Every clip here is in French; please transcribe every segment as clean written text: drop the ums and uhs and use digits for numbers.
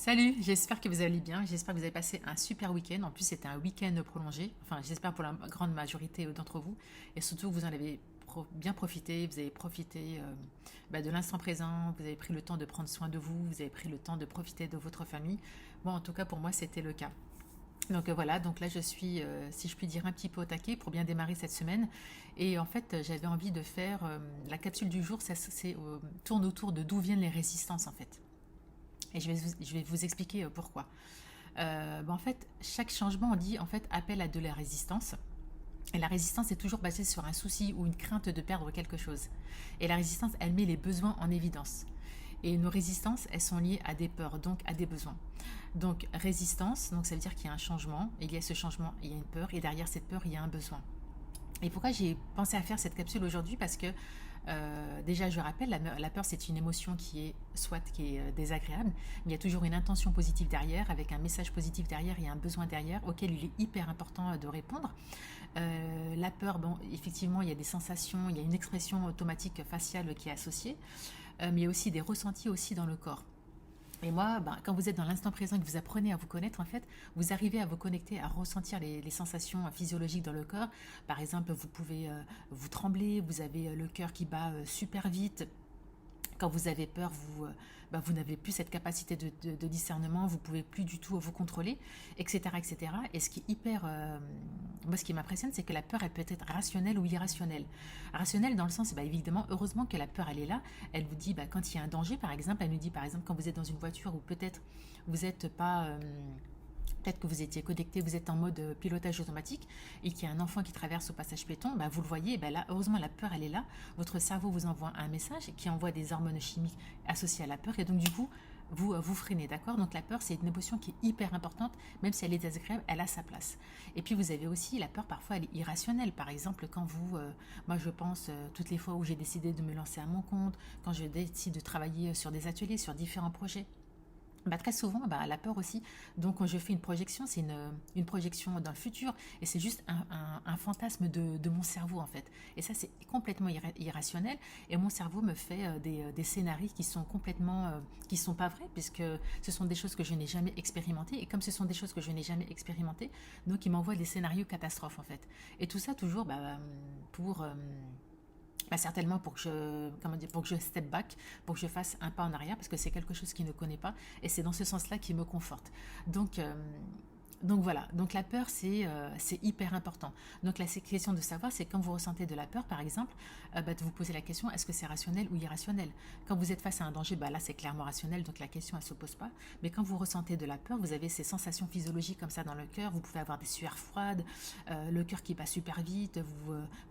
Salut, j'espère que vous allez bien. J'espère que vous avez passé un super week-end. En plus, c'était un week-end prolongé. Enfin, j'espère pour la grande majorité d'entre vous. Et surtout que vous en avez bien profité. Vous avez profité de l'instant présent. Vous avez pris le temps de prendre soin de vous. Vous avez pris le temps de profiter de votre famille. Bon, en tout cas, pour moi, c'était le cas. Donc voilà, donc là je suis, si je puis dire, un petit peu au taquet pour bien démarrer cette semaine. Et en fait, j'avais envie de faire la capsule du jour, tourne autour de d'où viennent les résistances en fait. Et je vais vous expliquer pourquoi. En fait, chaque changement, on dit, en fait, appelle à de la résistance. Et la résistance est toujours basée sur un souci ou une crainte de perdre quelque chose. Et la résistance, elle met les besoins en évidence. Et nos résistances, elles sont liées à des peurs, donc à des besoins. Donc résistance, donc ça veut dire qu'il y a un changement, il y a ce changement, il y a une peur, et derrière cette peur, il y a un besoin. Et pourquoi j'ai pensé à faire cette capsule aujourd'hui? Parce que déjà, je rappelle, la peur, c'est une émotion qui est désagréable, mais il y a toujours une intention positive derrière, avec un message positif derrière et un besoin derrière auquel il est hyper important de répondre. La peur, bon, effectivement, il y a des sensations, il y a une expression automatique faciale qui est associée, mais il y a aussi des ressentis aussi dans le corps. Et moi, quand vous êtes dans l'instant présent et que vous apprenez à vous connaître, en fait, vous arrivez à vous connecter, à ressentir les sensations physiologiques dans le corps. Par exemple, vous pouvez vous trembler, vous avez le cœur qui bat super vite. Quand vous avez peur, vous n'avez plus cette capacité de discernement, vous pouvez plus du tout vous contrôler, etc. etc. Et ce qui est moi, ce qui m'impressionne, c'est que la peur, elle peut être rationnelle ou irrationnelle. Rationnelle dans le sens, évidemment, heureusement que la peur, elle est là. Elle vous dit, quand il y a un danger, par exemple, elle nous dit, par exemple, quand vous êtes dans une voiture ou peut-être vous n'êtes pas... peut-être que vous étiez connecté, vous êtes en mode pilotage automatique et qu'il y a un enfant qui traverse au passage piéton, vous le voyez, là, heureusement, la peur, elle est là. Votre cerveau vous envoie un message qui envoie des hormones chimiques associées à la peur et donc, du coup, vous freinez, d'accord? Donc, la peur, c'est une émotion qui est hyper importante, même si elle est désagréable, elle a sa place. Et puis, vous avez aussi la peur, parfois, elle est irrationnelle. Par exemple, quand moi, je pense, toutes les fois où j'ai décidé de me lancer à mon compte, quand je décide de travailler sur des ateliers, sur différents projets, très souvent, la peur aussi. Donc, quand je fais une projection, c'est une projection dans le futur et c'est juste un fantasme de mon cerveau en fait. Et ça, c'est complètement irrationnel. Et mon cerveau me fait des scénarios qui sont complètement, qui sont pas vrais puisque ce sont des choses que je n'ai jamais expérimentées. Et comme ce sont des choses que je n'ai jamais expérimentées, donc il m'envoie des scénarios catastrophes en fait. Et tout ça toujours pour certainement pour que pour que je step back, pour que je fasse un pas en arrière, parce que c'est quelque chose qu'il ne connaît pas, et c'est dans ce sens-là qu'il me conforte. Donc, euh, donc voilà, donc la peur, c'est hyper important. Donc la question de savoir, c'est quand vous ressentez de la peur, par exemple, de vous poser la question, est-ce que c'est rationnel ou irrationnel? Quand vous êtes face à un danger, là c'est clairement rationnel, donc la question elle ne se pose pas. Mais quand vous ressentez de la peur, vous avez ces sensations physiologiques comme ça dans le cœur, vous pouvez avoir des sueurs froides, le cœur qui bat super vite,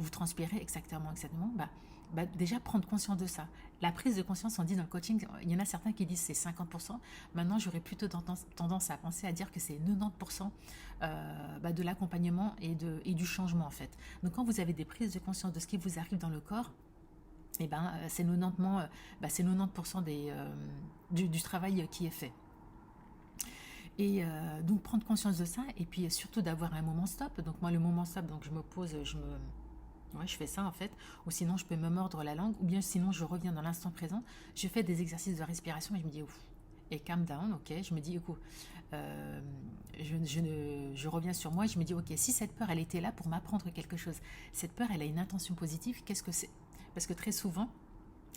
vous transpirez exactement, exactement. Déjà prendre conscience de ça. La prise de conscience, on dit dans le coaching, il y en a certains qui disent c'est 50%. Maintenant, j'aurais plutôt tendance à penser à dire que c'est 90% de l'accompagnement et du changement en fait. Donc quand vous avez des prises de conscience de ce qui vous arrive dans le corps, c'est 90% du travail qui est fait. Et donc prendre conscience de ça et puis surtout d'avoir un moment stop. Donc moi le moment stop, donc je me pose, ouais, je fais ça en fait, ou sinon je peux me mordre la langue, ou bien sinon je reviens dans l'instant présent, je fais des exercices de respiration et je me dis ouf, et calm down, ok, je me dis écoute, euh, je reviens sur moi et je me dis ok, si cette peur elle était là pour m'apprendre quelque chose, cette peur elle a une intention positive, qu'est-ce que c'est? Parce que très souvent,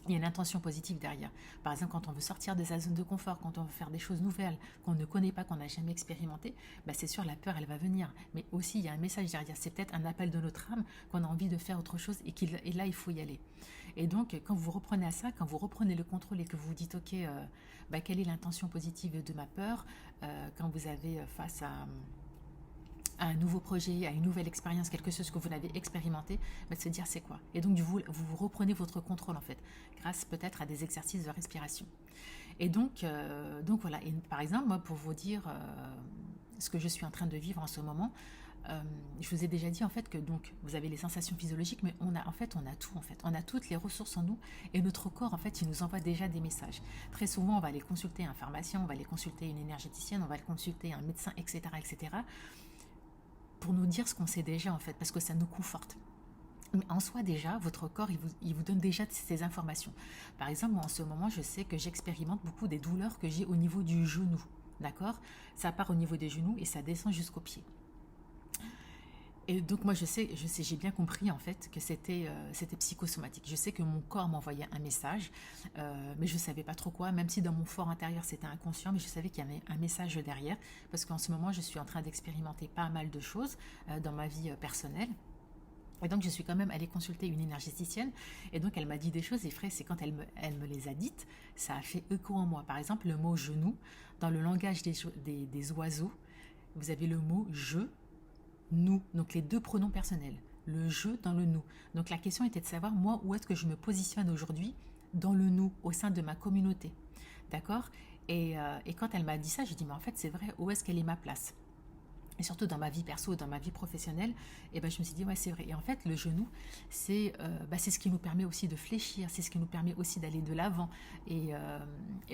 il y a une intention positive derrière. Par exemple, quand on veut sortir de sa zone de confort, quand on veut faire des choses nouvelles, qu'on ne connaît pas, qu'on n'a jamais expérimenté, c'est sûr, la peur, elle va venir. Mais aussi, il y a un message derrière. C'est peut-être un appel de notre âme qu'on a envie de faire autre chose et là, il faut y aller. Et donc, quand vous reprenez à ça, quand vous reprenez le contrôle et que vous vous dites, ok, quelle est l'intention positive de ma peur, quand vous avez face à un nouveau projet, à une nouvelle expérience, quelque chose que vous n'avez expérimenté, de se dire c'est quoi. Et donc vous reprenez votre contrôle en fait, grâce peut-être à des exercices de respiration. Et donc voilà, et par exemple, moi pour vous dire ce que je suis en train de vivre en ce moment, je vous ai déjà dit en fait que donc vous avez les sensations physiologiques, mais on a tout en fait, on a toutes les ressources en nous et notre corps en fait il nous envoie déjà des messages. Très souvent on va aller consulter un pharmacien, on va aller consulter une énergéticienne, on va aller consulter un médecin, etc., etc., pour nous dire ce qu'on sait déjà en fait, parce que ça nous conforte. Mais en soi déjà, votre corps, il vous donne déjà ces informations. Par exemple, moi en ce moment, je sais que j'expérimente beaucoup des douleurs que j'ai au niveau du genou. d'accord? Ça part au niveau des genoux et ça descend jusqu'aux pieds. Et donc moi j'ai bien compris en fait que c'était psychosomatique. Je sais que mon corps m'envoyait un message, mais je ne savais pas trop quoi, même si dans mon fort intérieur c'était inconscient, mais je savais qu'il y avait un message derrière, parce qu'en ce moment je suis en train d'expérimenter pas mal de choses dans ma vie personnelle. Et donc je suis quand même allée consulter une énergéticienne, et donc elle m'a dit des choses, et frère, c'est quand elle me les a dites, ça a fait écho en moi. Par exemple, le mot genou, dans le langage des oiseaux, vous avez le mot je, nous, donc les deux pronoms personnels, le je dans le nous. Donc la question était de savoir, moi, où est-ce que je me positionne aujourd'hui dans le nous, au sein de ma communauté. D'accord, et quand elle m'a dit ça, j'ai dit, mais en fait, c'est vrai, où est-ce qu'elle est ma place? Et surtout dans ma vie perso, dans ma vie professionnelle, et ben je me suis dit, ouais, c'est vrai. Et en fait, le genou, c'est ce qui nous permet aussi de fléchir, c'est ce qui nous permet aussi d'aller de l'avant. Et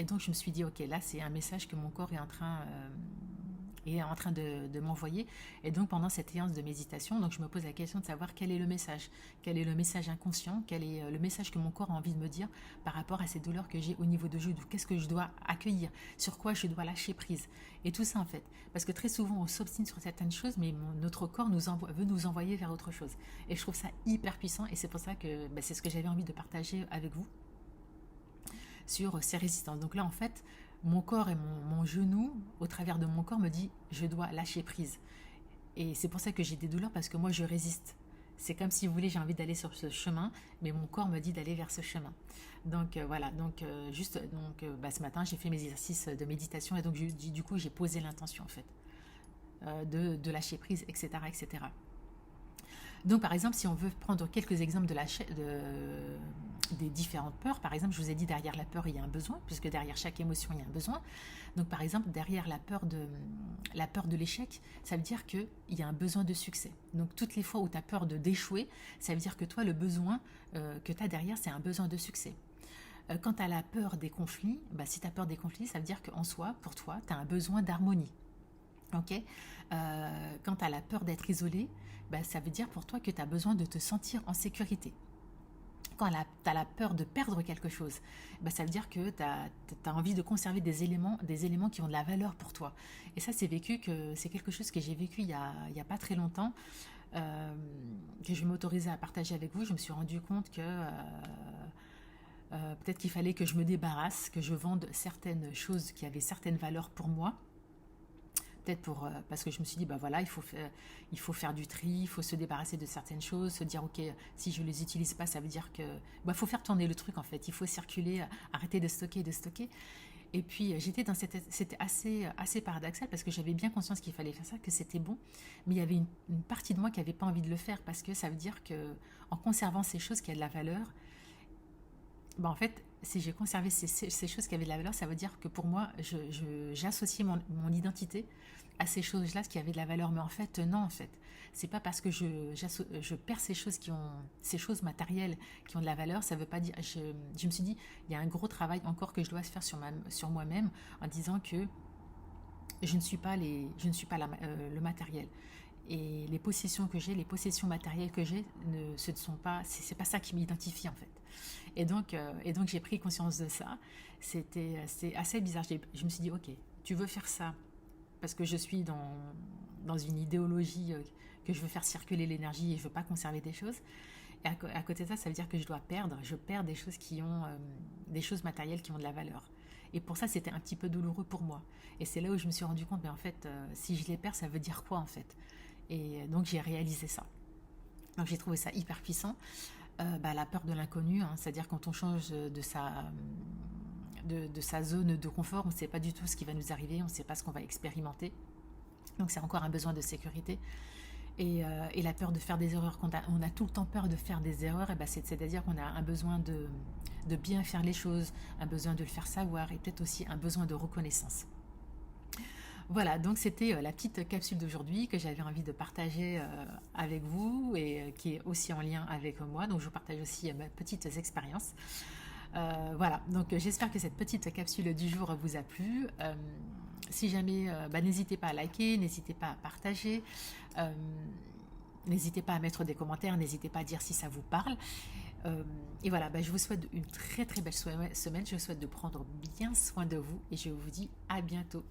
donc, je me suis dit, ok, là, c'est un message que mon corps est en train de m'envoyer. Et donc pendant cette séance de méditation, donc je me pose la question de savoir quel est le message. Quel est le message inconscient? Quel est le message que mon corps a envie de me dire par rapport à ces douleurs que j'ai au niveau de genou? Qu'est-ce que je dois accueillir? Sur quoi je dois lâcher prise? Et tout ça en fait. Parce que très souvent on s'obstine sur certaines choses, mais notre corps veut nous envoyer vers autre chose. Et je trouve ça hyper puissant, et c'est pour ça que c'est ce que j'avais envie de partager avec vous sur ces résistances. Donc là en fait, mon corps et mon genou, au travers de mon corps, me dit je dois lâcher prise. Et c'est pour ça que j'ai des douleurs, parce que moi je résiste. C'est comme si vous voulez, j'ai envie d'aller sur ce chemin, mais mon corps me dit d'aller vers ce chemin. Donc voilà, ce matin j'ai fait mes exercices de méditation, et donc du coup j'ai posé l'intention en fait de lâcher prise, etc., etc. Donc, par exemple, si on veut prendre quelques exemples des différentes peurs, par exemple, je vous ai dit, derrière la peur, il y a un besoin, puisque derrière chaque émotion, il y a un besoin. Donc, par exemple, derrière la peur de l'échec, ça veut dire qu'il y a un besoin de succès. Donc, toutes les fois où tu as peur d'échouer, ça veut dire que toi, le besoin que tu as derrière, c'est un besoin de succès. Quand tu as la peur des conflits, si tu as peur des conflits, ça veut dire qu'en soi, pour toi, tu as un besoin d'harmonie. Ok, quand tu as la peur d'être isolé, ça veut dire pour toi que tu as besoin de te sentir en sécurité. Quand tu as la peur de perdre quelque chose, ça veut dire que tu as envie de conserver des éléments qui ont de la valeur pour toi. Et ça, c'est quelque chose que j'ai vécu il y a pas très longtemps, que je vais m'autoriser à partager avec vous. Je me suis rendu compte que peut-être qu'il fallait que je me débarrasse, que je vende certaines choses qui avaient certaines valeurs pour moi. Peut-être parce que je me suis dit, voilà, il faut faire du tri, il faut se débarrasser de certaines choses, se dire, ok, si je ne les utilise pas, ça veut dire que faut faire tourner le truc en fait, il faut circuler, arrêter de stocker. Et puis c'était assez paradoxal, parce que j'avais bien conscience qu'il fallait faire ça, que c'était bon, mais il y avait une partie de moi qui n'avait pas envie de le faire, parce que ça veut dire que en conservant ces choses qui ont de la valeur, en fait, si j'ai conservé ces choses qui avaient de la valeur, ça veut dire que pour moi, j'associais mon identité à ces choses-là, ce qui avait de la valeur. Mais en fait, non, en fait. C'est pas parce que je perds ces choses matérielles qui ont de la valeur, ça veut pas dire. Je me suis dit, il y a un gros travail encore que je dois faire sur moi-même, en disant que je ne suis pas le matériel. Et les possessions que j'ai, les possessions matérielles que j'ai, c'est pas ça qui m'identifie en fait. Et donc j'ai pris conscience de ça. C'est assez bizarre. Je me suis dit, ok, tu veux faire ça parce que je suis dans une idéologie que je veux faire circuler l'énergie et je veux pas conserver des choses. Et à côté de ça, ça veut dire que je perds des choses des choses matérielles qui ont de la valeur. Et pour ça, c'était un petit peu douloureux pour moi. Et c'est là où je me suis rendu compte, mais en fait, si je les perds, ça veut dire quoi en fait? Et donc j'ai réalisé ça. Donc j'ai trouvé ça hyper puissant. La peur de l'inconnu, hein, c'est-à-dire quand on change de sa zone de confort, on ne sait pas du tout ce qui va nous arriver, on ne sait pas ce qu'on va expérimenter. Donc c'est encore un besoin de sécurité. Et la peur de faire des erreurs, on a tout le temps peur de faire des erreurs, c'est-à-dire qu'on a un besoin de bien faire les choses, un besoin de le faire savoir, et peut-être aussi un besoin de reconnaissance. Voilà, donc c'était la petite capsule d'aujourd'hui que j'avais envie de partager avec vous, et qui est aussi en lien avec moi. Donc je vous partage aussi mes petites expériences. Voilà, donc j'espère que cette petite capsule du jour vous a plu. Si jamais, n'hésitez pas à liker, n'hésitez pas à partager, n'hésitez pas à mettre des commentaires, n'hésitez pas à dire si ça vous parle. Euh, et voilà, bah, je vous souhaite une très très belle semaine. Je vous souhaite de prendre bien soin de vous et je vous dis à bientôt.